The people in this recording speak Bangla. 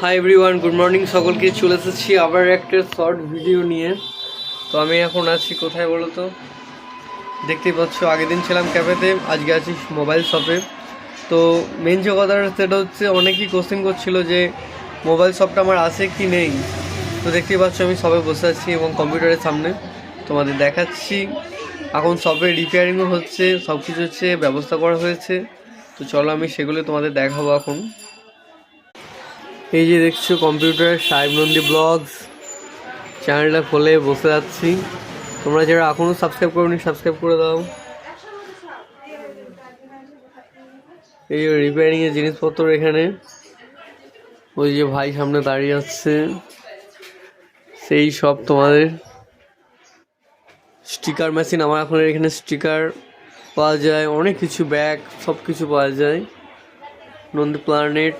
হাই এভরিওয়ান, গুড মর্নিং সকলকে। চলে এসেছি আবার একটা শর্ট ভিডিও নিয়ে। তো আমি এখন আছি কোথায় বলো তো? দেখতেই পাচ্ছ, আগের দিন ছিলাম ক্যাফেতে, আজকে আছি মোবাইল শপে। তো মেন যে কথাটা সেটা হচ্ছে, অনেকেই কোশ্চেন করছিল যে মোবাইল শপটা আমার আছে কি নেই। তো দেখতেই পাচ্ছ আমি শপে বসে আছি এবং কম্পিউটারের সামনে তোমাদের দেখাচ্ছি। এখন শপে রিপেয়ারিংও হচ্ছে, সব কিছু হচ্ছে, ব্যবস্থা করা হয়েছে। তো চলো আমি সেগুলো তোমাদের দেখাবো এখন। এই যে দেখছো কম্পিউটার সাহেব নন্দী ব্লগস চ্যানেলটা খুলে বসে যাচ্ছি। তোমরা যারা এখনও সাবস্ক্রাইব করোনি সাবস্ক্রাইব করে দাও। এই যে রিপেয়ারিংয়ের জিনিসপত্র এখানে, ওই যে ভাই সামনে দাঁড়িয়ে আছে, সেই সব তোমাদের স্টিকার মেশিন। আমার এখন এখানে স্টিকার পাওয়া যায়, অনেক কিছু, ব্যাগ, সব কিছু পাওয়া যায়। নন্দী প্ল্যানেট